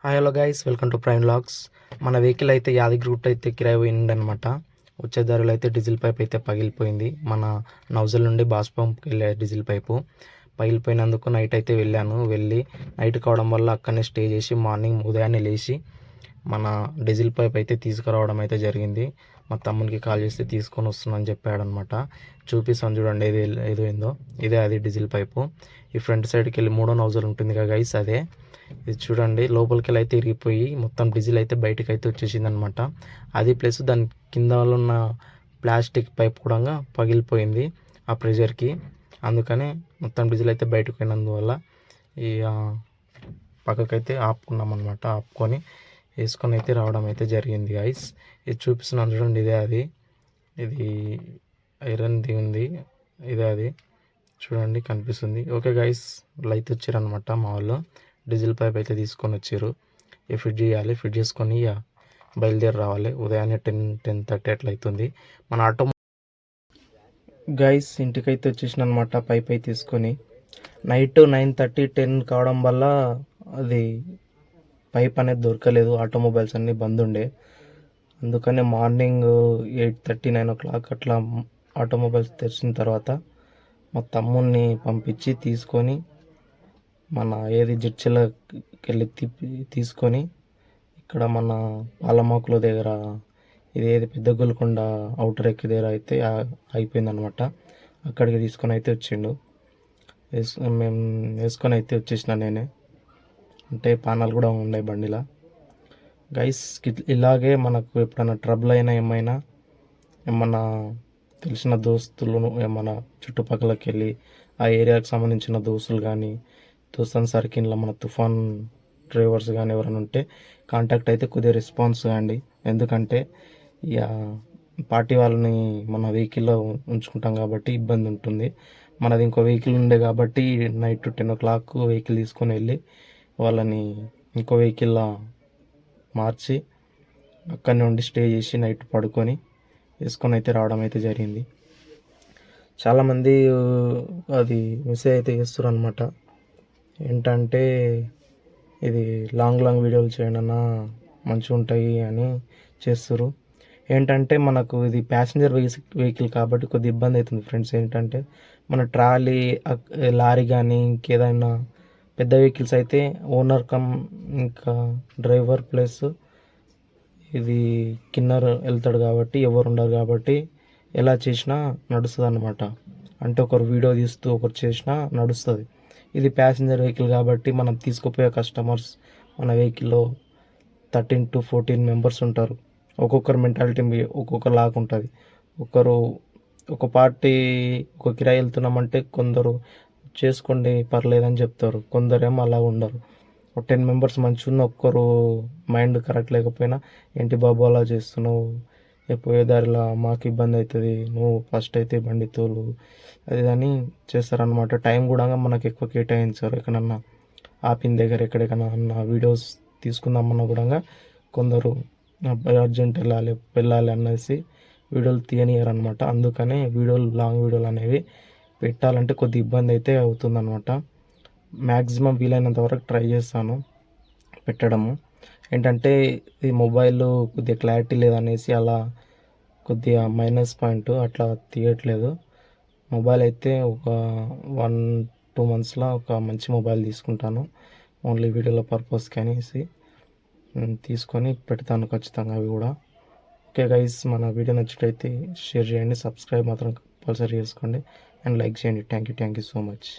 Hi hello guys, welcome to prime logs. మన vehicle అయితే Yadagiri route అయితే కిరాయి పోయిందనమాట. వచ్చే దారిలో అయితే డీజిల్ పైప్ అయితే పగిలిపోయింది. మన నౌజల్ నుండి బాస్ పంప్కి వెళ్ళే డీజిల్ పైపు పగిలిపోయినందుకు నైట్ అయితే వెళ్ళి నైట్ కావడం వల్ల అక్కడనే స్టే చేసి మార్నింగ్ ఉదయాన్నే లేచి మన డీజిల్ పైప్ అయితే తీసుకురావడం అయితే జరిగింది. మా తమ్మునికి కాల్ చేస్తే తీసుకొని వస్తున్నాను చెప్పాడనమాట. చూపిస్తాను చూడండి ఏదో ఇదే అది డీజిల్ పైపు. ఈ ఫ్రంట్ సైడ్కి వెళ్ళి మూడో నౌజల్ ఉంటుంది కదా గైస్, అదే ఇది చూడండి. లోపలికి వెళ్ళి అయితే ఇరిగిపోయి మొత్తం డీజిల్ అయితే బయటకు అయితే వచ్చేసింది అనమాట. అది ప్లస్ దాని కింద ఉన్న ప్లాస్టిక్ పైప్ కూడా పగిలిపోయింది ఆ ప్రెషర్కి. అందుకనే మొత్తం డీజిల్ అయితే బయటకు పోయినందువల్ల ఈ పక్కకైతే ఆపుకున్నాం అనమాట. ఆపుకొని వేసుకొని అయితే రావడం అయితే జరిగింది గైస్. ఇది చూపిస్తున్నాను చూడండి, ఇదే అది. ఇది ఐరన్ది ఉంది, ఇదే అది చూడండి కనిపిస్తుంది. ఓకే గైస్, లైట్ వచ్చారనమాట మా వాళ్ళు. డీజిల్ పైప్ అయితే తీసుకొని వచ్చారు. ఫిట్ చేయాలి, ఫిట్ చేసుకొని బయలుదేరి రావాలి. ఉదయాన్నే 10-10:30 అట్లా అవుతుంది. మన ఆటో గైస్ ఇంటికైతే వచ్చేసిన అనమాట. పైప్ అయితే తీసుకొని నైట్ 9:30-10 కావడం వల్ల అది పైప్ అనేది దొరకలేదు. ఆటోమొబైల్స్ అన్నీ బంద్ ఉండే. అందుకనే మార్నింగ్ 8:30-9 అట్లా ఆటోమొబైల్స్ తెరిచిన తర్వాత మా తమ్ముడిని పంపించి తీసుకొని మన ఏది జడ్చెల్లకి వెళ్ళి తీసుకొని ఇక్కడ మన పాలమాకుల దగ్గర ఇదేది పెద్ద గోల్కొండ అవుటర్ ఎక్కి దగ్గర అయితే అయిపోయిందనమాట. అక్కడికి తీసుకొని అయితే వచ్చిండు. మేము వేసుకొని అయితే వచ్చేసిన నేనే, అంటే పానాలు కూడా ఉన్నాయి బండిలా. గైస్ ఇలాగే మనకు ఎప్పుడైనా ట్రబుల్ అయినా ఏమన్నా తెలిసిన దోస్తులు ఏమన్నా చుట్టుపక్కలకి వెళ్ళి ఆ ఏరియాకి సంబంధించిన దోస్తులు కానీ దోస్తాన్ సర్కిల్లో మన తుఫాన్ డ్రైవర్స్ కానీ ఎవరైనా ఉంటే కాంటాక్ట్ అయితే కొద్దిగా రెస్పాన్స్ కాండి. ఎందుకంటే ఇక పార్టీ వాళ్ళని మన వెహికల్లో ఉంచుకుంటాం కాబట్టి ఇబ్బంది ఉంటుంది. మనది ఇంకో వెహికల్ ఉండే కాబట్టి నైట్ 10 వెహికల్ తీసుకొని వెళ్ళి వాళ్ళని ఇంకో వెహికల్లో మార్చి అక్కడనే ఉండి స్టే చేసి నైట్ పడుకొని వేసుకొని అయితే రావడం అయితే జరిగింది. చాలామంది అది మెసేజ్ అయితే చేస్తారు అనమాట. ఏంటంటే ఇది లాంగ్ వీడియోలు చేయడన్నా మంచిగా ఉంటాయి అని చేస్తారు. ఏంటంటే మనకు ఇది ప్యాసింజర్ వెహికల్ కాబట్టి కొద్ది ఇబ్బంది అవుతుంది ఫ్రెండ్స్. ఏంటంటే మన ట్రాలీ లారీ కానీ ఇంకేదైనా పెద్ద వెహికల్స్ అయితే ఓనర్ ఇంకా డ్రైవర్ ప్లస్ ఇది కిన్నర్ వెళ్తాడు కాబట్టి ఎవరు ఉండరు కాబట్టి ఎలా చేసినా నడుస్తుంది అన్నమాట. అంటే ఒకరు వీడియో తీస్తూ ఒకరు చేసినా నడుస్తుంది. ఇది ప్యాసింజర్ వెహికల్ కాబట్టి మనం తీసుకుపోయే కస్టమర్స్ మన వెహికల్లో 13-14 మెంబర్స్ ఉంటారు. ఒక్కొక్కరు మెంటాలిటీ ఒక్కొక్క లాగా ఉంటుంది. ఒక పార్టీ ఒక కిరాయి వెళ్తున్నామంటే కొందరు చేసుకోండి పర్లేదని చెప్తారు, కొందరేమో అలా ఉండరు. ఒక 10 మెంబర్స్ మంచిగా ఒక్కరు మైండ్ కరెక్ట్ లేకపోయినా ఏంటి బాబు అలా చేస్తున్నావు, పోయే దారిలో మాకు ఇబ్బంది అవుతుంది, నువ్వు ఫస్ట్ అయితే బండి తోలు అది అని చేస్తారనమాట. టైం కూడా మనకు ఎక్కువ కేటాయించారు. ఎక్కడన్నా ఆపిన దగ్గర ఎక్కడెక్కడన్నా వీడియోస్ తీసుకుందామన్నా కూడా కొందరు అర్జెంట్ వెళ్ళాలి అనేసి వీడియోలు తీయనియరు అనమాట. అందుకనే లాంగ్ వీడియోలు అనేవి పెట్టాలంటే కొద్ది ఇబ్బంది అయితే అవుతుందన్నమాట. మ్యాక్సిమం వీలైనంత వరకు ట్రై చేస్తాను పెట్టడము. ఏంటంటే ఈ మొబైల్ కొద్దిగా క్లారిటీ లేదనేసి అలా కొద్దిగా మైనస్ పాయింట్ అట్లా తీయట్లేదు. మొబైల్ అయితే ఒక 1-2 మంత్స్లో ఒక మంచి మొబైల్ తీసుకుంటాను. ఓన్లీ వీడియోల పర్పస్కి అనేసి తీసుకొని పెడతాను ఖచ్చితంగా అవి కూడా. ఓకే గైస్, మన వీడియో నచ్చినట్లయితే షేర్ చేయండి, సబ్స్క్రైబ్ మాత్రం కంపల్సరీ చేసుకోండి అండ్ లైక్ చేయండి. Thank you so much.